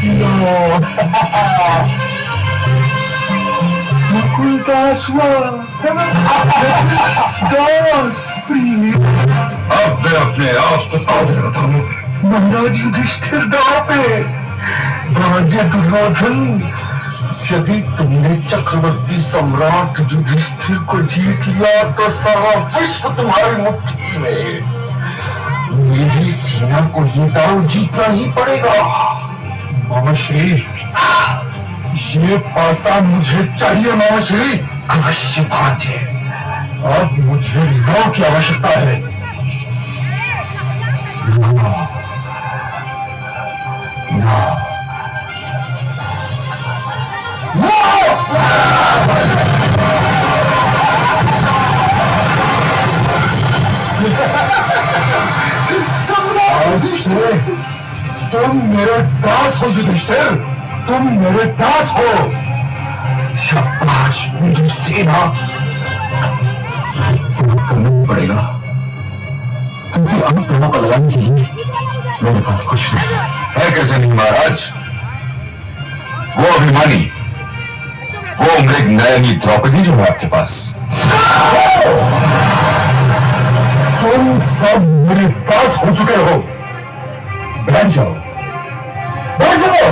No. Facultas Dos प्रिय अब मैं अपने आप को अवगत हूँ। महाराज युधिष्ठिर दाव पे राजे दुर्योधन, यदि तुमने चक्रवर्ती सम्राट युधिष्ठिर को जीत लिया तो सारा विश्व तुम्हारी मुट्ठी में। मेरी सेना को ये दाव जीतना ही पड़ेगा। मामाश्री, ये पासा मुझे चाहिए मामाश्री। अवश्य भाग्य। अब मुझे लौ की आवश्यकता है। आज से तुम मेरे दास हो युधिष्ठिर, तुम मेरे दास हो। शाबाश मेरी सेना। करना पड़ेगा क्योंकि अब दोनों का लगाने के लिए मेरे पास कुछ नहीं है। कैसे नहीं महाराज? वो अभिमानी, वो मृग नयनी द्रौपदी जो है आपके पास। तुम सब मेरे दास हो चुके हो। बैठ जाओ, बैठ जाओ।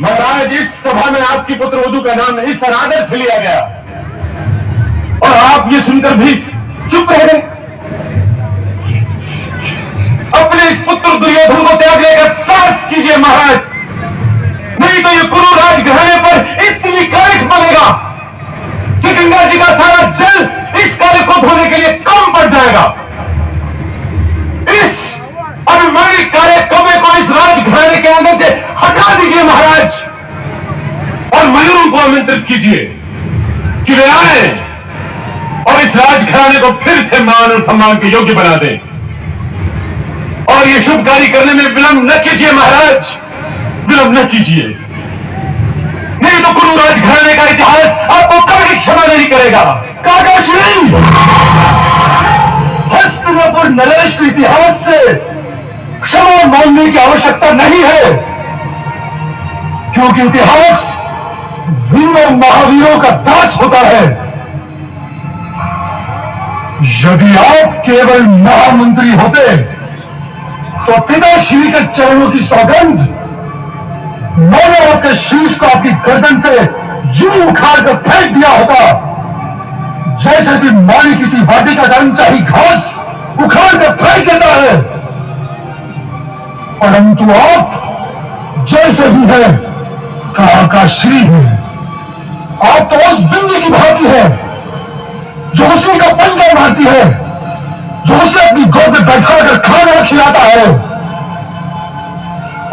महाराज, इस सभा में आपकी पुत्रवधू का नाम नहीं सनातन से लिया गया और आप ये सुनकर भी चुप रह गए। अपने इस पुत्र दुर्योधन को त्यागने का साहस कीजिए महाराज, नहीं तो ये कुरु राजघराने पर इतनी कलंक बनेगा कि गंगा जी का सारा जल इस कार्य को धोने के लिए कम पड़ जाएगा। इस अभिमानी कार्य कौवे को इस राजघराने के अंदर से हटा दीजिए महाराज, और मयूरों को आमंत्रित कीजिए कि वे आए और इस राजघराने को फिर से मान और सम्मान के योग्य बना दें। और ये शुभ कार्य करने में विलंब न कीजिए महाराज, विलंब न कीजिए, नहीं तो कुरु राजघराने का इतिहास आपको कभी क्षमा नहीं करेगा। काकाश्री, हस्तिनापुर नरेश के इतिहास से क्षमा मांगने की आवश्यकता नहीं है, क्योंकि इतिहास वीरों महावीरों का दास होता है। यदि आप केवल महामंत्री होते तो पिताश्री के चरणों की सौगंध, मैंने आपके शीश को आपकी गर्दन से यूं उखाड़ कर फेंक दिया होता, जैसे कि माली किसी वाटिका से अनचाही घास उखाड़ कर फेंक देता है। परंतु आप जैसे भी है काकाश्री है, आप तो उस बिंदी की भांति है जो उसी का पंजा मारती है, जो उसे अपनी गोद में बैठा कर खाना खिलाता है।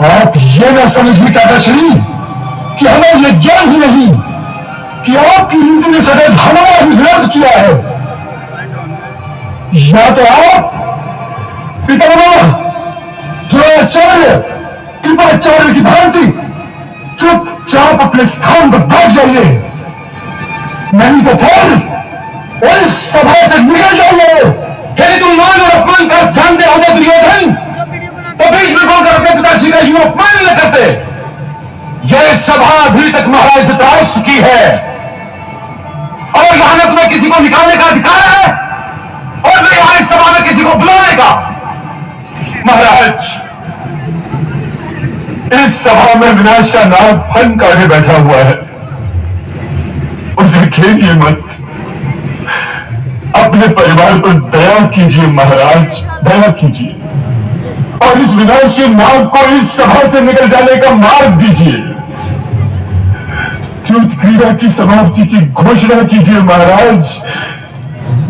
आप ये न समझिए काकाश्री कि हमें यह ज्ञान ही नहीं कि आपकी नीति ने सदैव हमारा ही विरोध किया है। या तो आप पितामह द्रोणाचार्य कृपाचार्य की भांति चुपचाप अपने स्थान पर बैठ जाइए, नहीं तो फिर इस सभा से निकल जाइए। यदि तुम मान और अपमान का जानते होते दुर्योधन, तो बीच में बोलकर अपने पिताजी का यूं अपमान न करते। यह सभा अभी तक महाराज धृतराष्ट्र की है और यहां न तुम्हें किसी को निकालने का अधिकार है और न यहां इस सभा में किसी को बुलाने का। महाराज, इस सभा में विनाश का नाग फन काढ़े बैठा हुआ है, उसे खेलिए मत। अपने परिवार पर दया कीजिए महाराज, दया कीजिए और इस विनाश के नाग को इस सभा से निकल जाने का मार्ग दीजिए। युद्ध क्रीड़ा की समाप्ति की घोषणा कीजिए महाराज,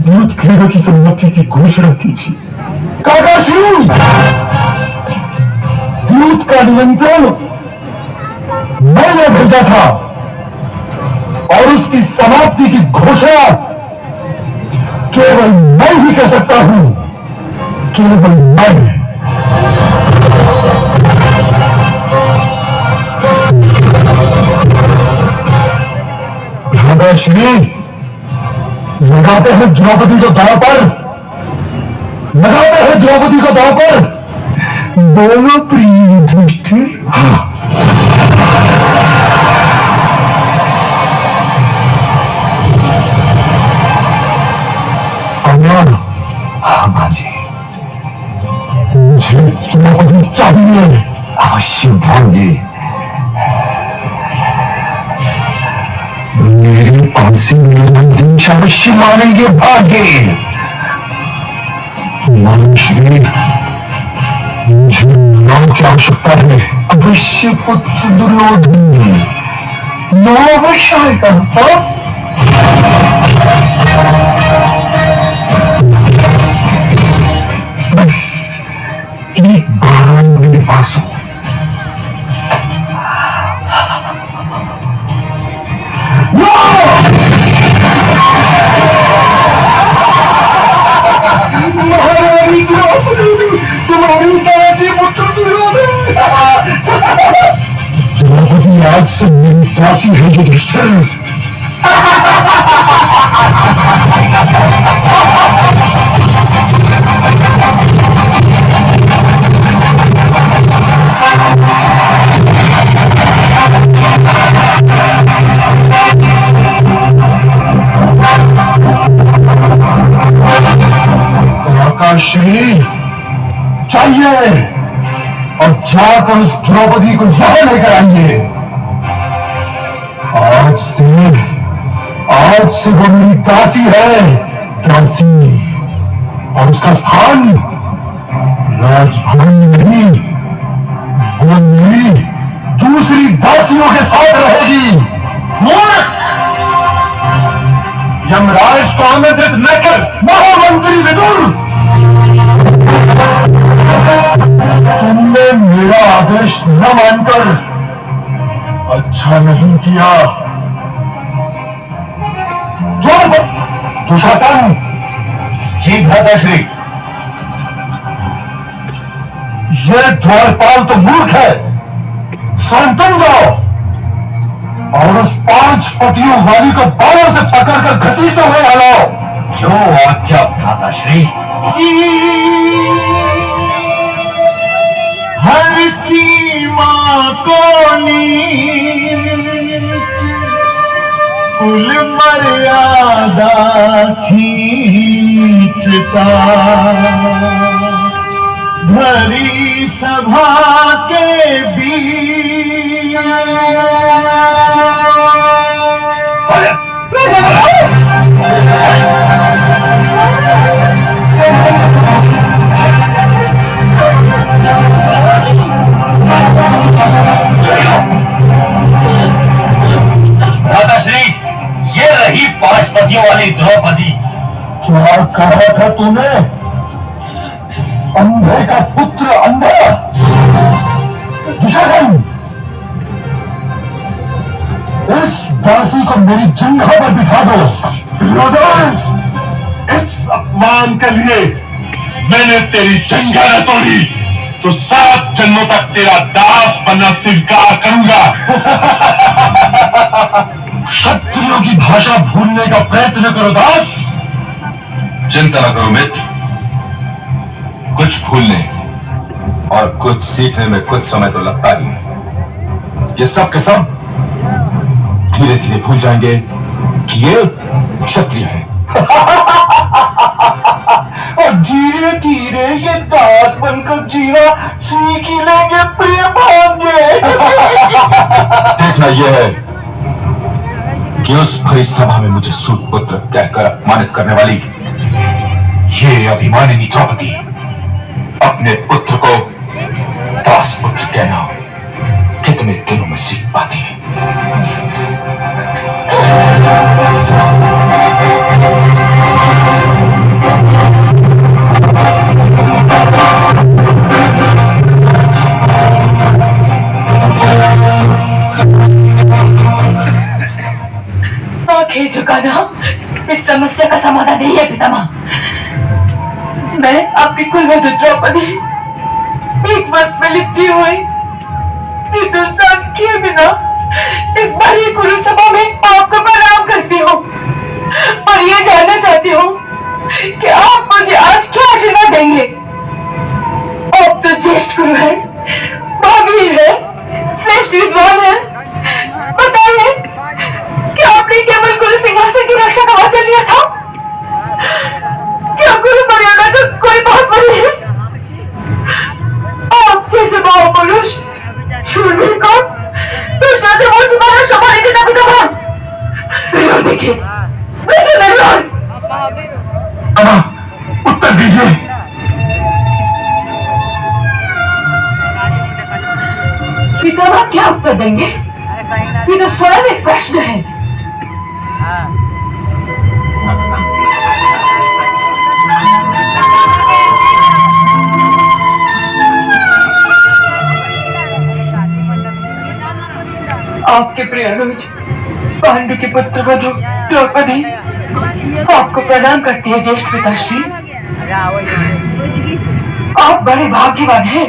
युद्ध क्रीड़ा की समाप्ति की घोषणा कीजिए। काकाश्री, युद्ध का निमंत्रण मैंने भेजा था और उसकी समाप्ति की घोषणा केवल मैं ही कर सकता हूं। केवल मैं। श्री लगाते हैं द्रौपदी को दांव पर, लगाते हैं द्रौपदी को दांव पर। बोलो प्रिय युधिष्ठिर। हाँ मां जी, मुझे द्रौपदी चाहिए। अवश्य भान जी, मेरी पांसी निर्देश अवश्य मानेंगे भाग्य। श्री मुझे नाम की आवश्यकता है। अवश्य पुत्र दुर्योधन नाम अवश्य आएगा। बस एक बार मेरे पास हो। महारानी द्रौपदी, तुम्हारी दासी पुत्र दुर्योधन। द्रौपदी आज से मेरी दासी है युधिष्ठिर। श्री चाहिए और जाकर उस द्रौपदी को यहां लेकर आइए। आज से वो मेरी दासी है, दासी। और उसका स्थान राजभवन में नहीं, वो मेरी दूसरी दासियों के साथ रहेगी। मूर्ख! यमराज को आमंत्रित न कर। महामंत्री विदुर, तुमने मेरा आदेश न मानकर अच्छा नहीं किया। दुशासन, जी भ्राताश्री। ये द्वारपाल तो मूर्ख है। स्वयं तुम जाओ और उस 5 पतियों वाली को बालों से पकड़कर घसीटते हुए लाओ। जो आज्ञा भ्राताश्री। हर सीमा को नीच कुल मर्यादा खींचता, भरी सभा के बीच माताश्री, ये रही 5 पतियों वाली द्रौपदी। क्या कहा था तूने? अंधे का पुत्र अंधा। दुशासन, इस दासी को मेरी जंघा पर बिठा दो। दुर्योधन, इस अपमान के लिए मैंने तेरी जंघा न तोड़ी तो 7 जन्मों तक तेरा दास बनना स्वीकार करूंगा। क्षत्रियों की भाषा भूलने का प्रयत्न करो दास। चिंता न करो मित्र, कुछ भूलने और कुछ सीखने में कुछ समय तो लगता ही है। ये सब के सब धीरे धीरे भूल जाएंगे कि ये क्षत्रिय है। और धीरे धीरे ये दास बनकर जीना सीख ही लेंगे प्रिय भांजे। देखना यह है कि उस भरी सभा में मुझे सूत पुत्र कहकर अपमानित करने वाली ये अभिमानिनी द्रौपदी अपने पुत्र को दास पुत्र कहना कितने दिनों में सीख पाती है। आंखें झुकाना इस समस्या का समाधान नहीं है पितामह। मैं आपकी कुलवधु द्रौपदी एक वर्ष में लिपटी हुई हिंदुस्तान किए बिना इस बड़ी कुरु सभा में आपको प्रणाम करती हूँ और ये जानना चाहती हूँ कि आप मुझे आज क्या आशीर्वाद देंगे। आप तो ज्येष्ठ गुरु है, महावीर है, श्रेष्ठ विद्वान है। बताइए कि आपने केवल गुरु सिंहासन की रक्षा का वचन लिया था, क्या गुरु मर्यादा का कोई बहुत बड़ी है? आप जैसे महापुरुष शूरवीर को दुष्टों से मुझ मारा संभालने के तभी तो देखिए उत्तर दीजिए। पितामह क्या उत्तर देंगे? ये तो स्वयं एक प्रश्न है। आपके प्रिय अनुज पांडु के पुत्र वधु द्रौपदी आपको प्रणाम करती है ज्येष्ठ पिताश्री। आप बड़े भाग्यवान हैं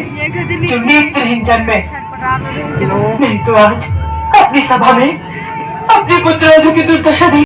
जो नेत्रहीन जन्मे, नहीं तो आज अपनी सभा में अपने पुत्र वधु की दुर्दशा